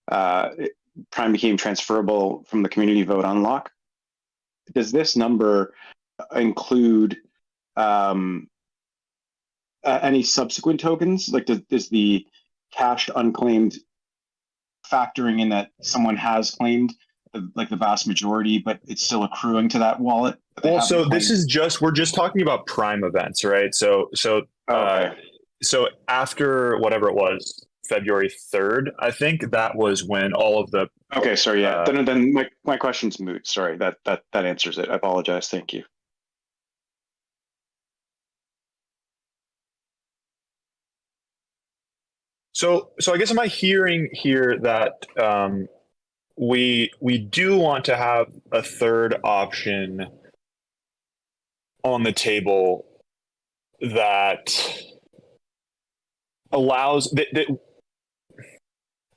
Prime became transferable from the community vote unlock. Does this number include any subsequent tokens? Like, does the cash unclaimed factoring in that someone has claimed like the vast majority, but it's still accruing to that wallet? Well, so this is we're just talking about Prime events, right? So after whatever it was, February 3rd, I think that was when all of the. Okay, sorry, yeah. Then my question's moot. Sorry, that answers it. I apologize. Thank you. So I guess, am I hearing here that we do want to have a third option on the table that allows that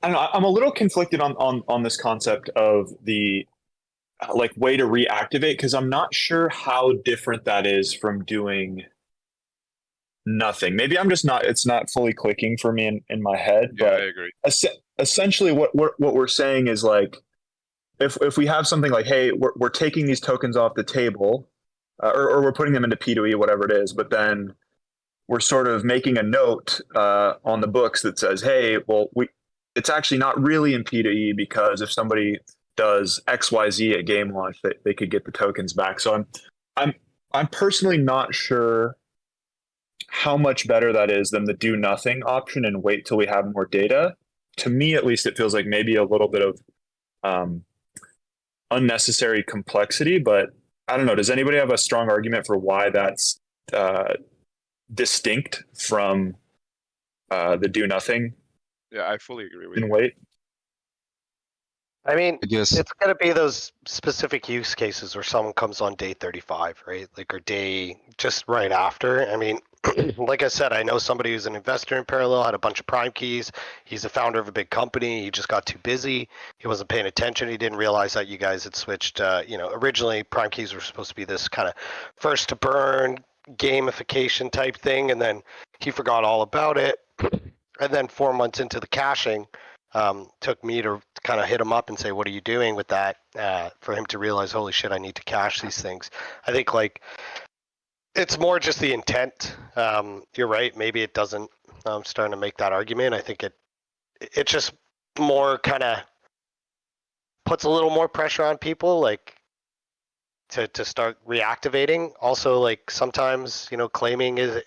I don't know, I'm a little conflicted on this concept of the like way to reactivate, because I'm not sure how different that is from doing nothing. Maybe I'm just not, it's not fully clicking for me in my head, Yeah, I but agree. essentially what we're saying is like, if we have something like, hey, we're taking these tokens off the table, or we're putting them into P2E, whatever it is, but then we're sort of making a note on the books that says, hey, well, it's actually not really in P2E, because if somebody does XYZ at game launch, they could get the tokens back. So I'm personally not sure how much better that is than the do nothing option and wait till we have more data. To me, at least, it feels like maybe a little bit of unnecessary complexity, but I don't know. Does anybody have a strong argument for why that's distinct from the do nothing Yeah, I fully agree with and you. wait? I mean, I guess it's going to be those specific use cases where someone comes on day 35, right? Like, or day just right after. I mean, like I said, I know somebody who's an investor in Parallel, had a bunch of prime keys. He's the founder of a big company. He just got too busy. He wasn't paying attention. He didn't realize that you guys had switched. Originally prime keys were supposed to be this kind of first to burn gamification type thing, and then he forgot all about it. And then 4 months into the caching, took me to kind of hit him up and say, what are you doing with that? For him to realize, holy shit, I need to cache these things. I think like it's more just the intent. You're right. Maybe it doesn't. I'm starting to make that argument. I think it just more kind of puts a little more pressure on people, like to start reactivating. Also, like sometimes, claiming is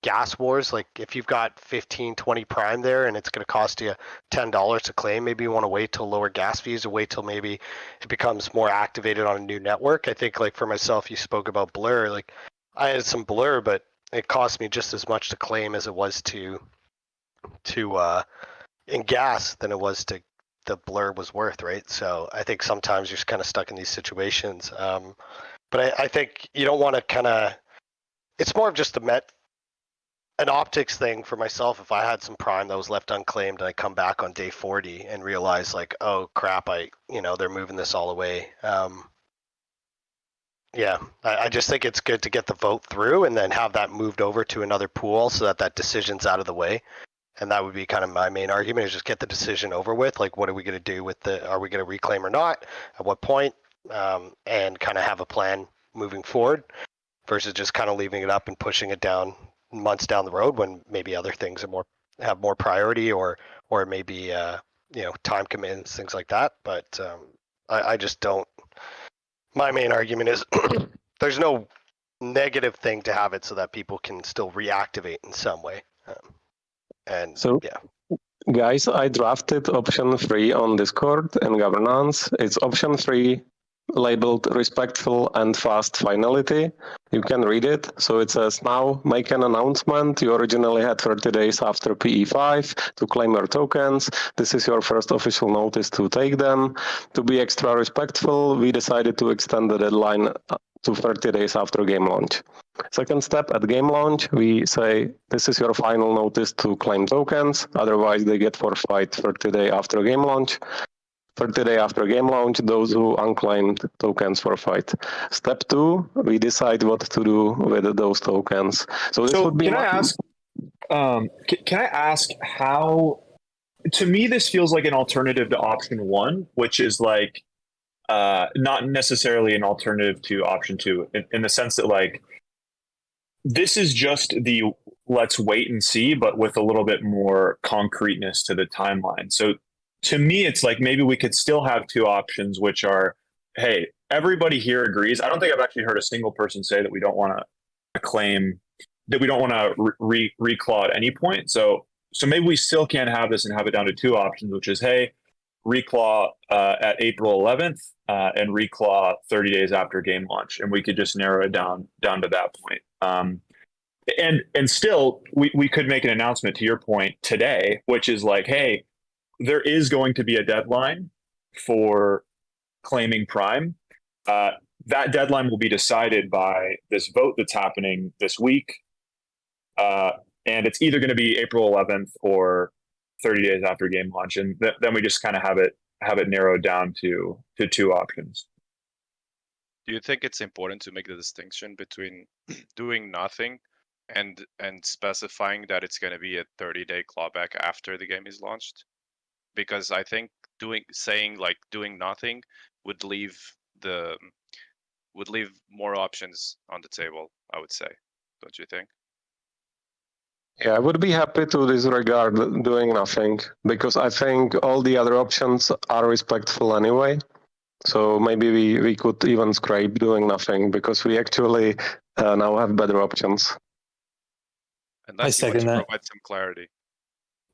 gas wars. Like if you've got 15-20 prime there and it's going to cost you $10 to claim, maybe you want to wait till lower gas fees, or wait till maybe it becomes more activated on a new network. I think like for myself, you spoke about Blur. Like I had some Blur, but it cost me just as much to claim as it was to in gas than it was to the Blur was worth, right? So I think sometimes you're just kind of stuck in these situations. But I think you don't want to kind of, it's more of just an optics thing for myself. If I had some prime that was left unclaimed and I come back on day 40 and realize like, oh crap, they're moving this all away. I just think it's good to get the vote through and then have that moved over to another pool so that decision's out of the way. And that would be kind of my main argument, is just get the decision over with. Like, what are we going to do with are we going to reclaim or not? At what point? And kind of have a plan moving forward versus just kind of leaving it up and pushing it down months down the road when maybe other things have more priority, or maybe time commitments, things like that. But I just don't. My main argument is there's no negative thing to have it so that people can still reactivate in some way. Guys, I drafted option 3 on Discord and governance. It's option 3, labeled respectful and fast finality. You can read it. So it says, now make an announcement. You originally had 30 days after PE5 to claim your tokens. This is your first official notice to take them. To be extra respectful, we decided to extend the deadline to 30 days after game launch. Second step, at game launch, we say, this is your final notice to claim tokens. Otherwise, they get forfeit 30 days after game launch. 30 days after game launch, those who unclaimed tokens forfeit. Step 2, we decide what to do with those tokens. So this would be. Can I ask how? To me, this feels like an alternative to option 1, which is like not necessarily an alternative to option 2, in the sense that like this is just the let's wait and see, but with a little bit more concreteness to the timeline. So to me, it's like maybe we could still have 2 options, which are, hey, everybody here agrees. I don't think I've actually heard a single person say that we don't want to claim, that we don't want to reclaw at any point. So maybe we still can have this and have it down to 2 options, which is, hey, reclaw at April 11th and reclaw 30 days after game launch, and we could just narrow it down to that point. And still, we could make an announcement, to your point, today, which is like, hey, there is going to be a deadline for claiming prime. That deadline will be decided by this vote that's happening this week, and it's either going to be April 11th or 30 days after game launch, and then we just kind of have it narrowed down to 2 options. Do you think it's important to make the distinction between doing nothing and specifying that it's going to be a 30-day clawback after the game is launched? Because I think saying like doing nothing would leave the more options on the table, I would say. Don't you think? Yeah, I would be happy to disregard doing nothing because I think all the other options are respectful anyway. So maybe we could even scrape doing nothing because we actually now have better options. Unless you want to provide some clarity.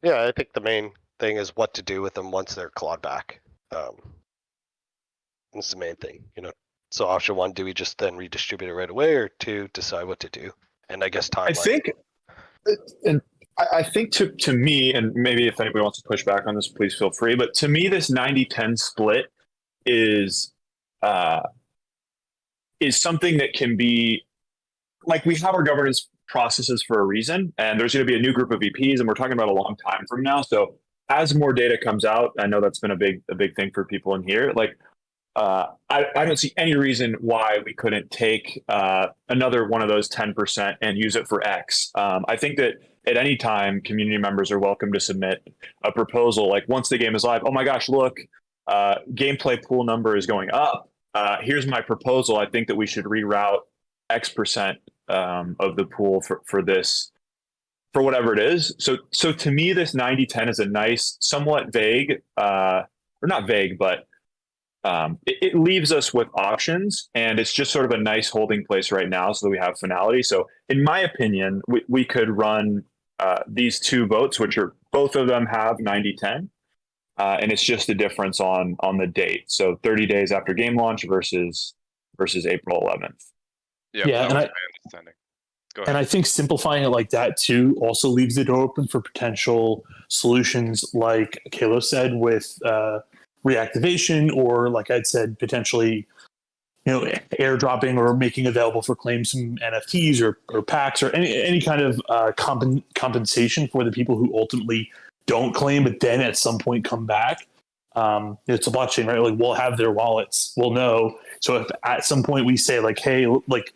Yeah, I think the main thing is what to do with them once they're clawed back. That's the main thing, you know. So option one, do we just then redistribute it right away, or two, decide what to do? And I guess timeline. I think, and I think to me, and maybe if anybody wants to push back on this, please feel free. But to me, this 90-10 split is something that can be like, we have our governance processes for a reason, and there's going to be a new group of VPs, and we're talking about a long time from now. So as more data comes out, I know that's been a big thing for people in here. Like, I don't see any reason why we couldn't take another one of those 10% and use it for X. I think that at any time, community members are welcome to submit a proposal. Like, once the game is live, oh my gosh, look, gameplay pool number is going up. Here's my proposal. I think that we should reroute X% of the pool for this, for whatever it is. So to me, this 90-10 is a nice, somewhat vague, or not vague, but it leaves us with options, and it's just sort of a nice holding place right now so that we have finality. So in my opinion, we could run these two votes, which are, both of them have 90-10. And it's just a difference on the date. So 30 days after game launch versus April 11th. Yeah, that was my understanding. Go ahead. And I think simplifying it like that too also leaves it open for potential solutions, like Kalo said, with reactivation, or like I'd said, potentially, you know, airdropping or making available for claim some NFTs or packs or any kind of compensation for the people who ultimately don't claim, but then at some point come back. It's a blockchain, right? Like, we'll have their wallets, we'll know. So if at some point we say like, hey, like,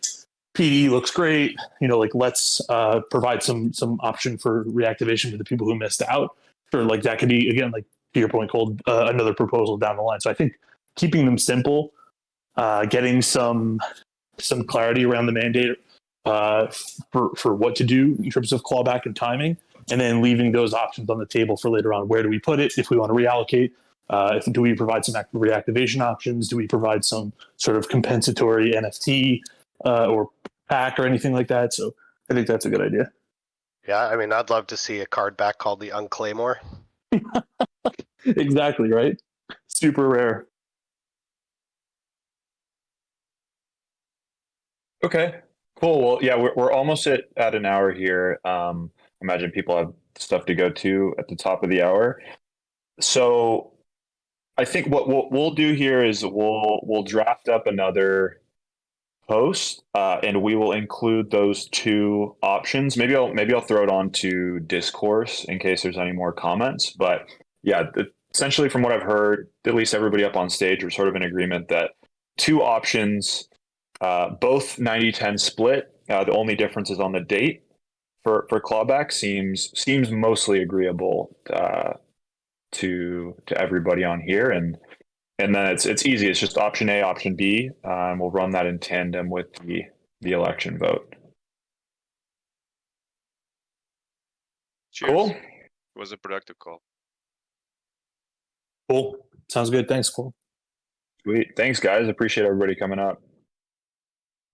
PD looks great, you know, like, let's provide some option for reactivation for the people who missed out. Sure, like that could be, again, like to your point, called another proposal down the line. So I think keeping them simple, getting some clarity around the mandate for what to do in terms of clawback and timing, and then leaving those options on the table for later on. Where do we put it if we want to reallocate? Do we provide some reactivation options? Do we provide some sort of compensatory NFT or pack or anything like that? So I think that's a good idea. Yeah, I mean, I'd love to see a card back called the Unclaymore. Exactly, right? Super rare. Okay, cool. Well, yeah, we're almost at an hour here. Imagine people have stuff to go to at the top of the hour. So I think what we'll do here is we'll draft up another post, and we will include those two options. Maybe I'll throw it onto Discourse in case there's any more comments. But yeah, essentially from what I've heard, at least everybody up on stage are sort of in agreement that two options, both 90-10 split. The only difference is on the date for clawback. Seems mostly agreeable to everybody on here, and then it's easy. It's just option A, option B. We'll run that in tandem with the election vote. Cheers. Cool. It was a productive call. Cool. Sounds good. Thanks, Cole. Sweet. Thanks, guys. Appreciate everybody coming up.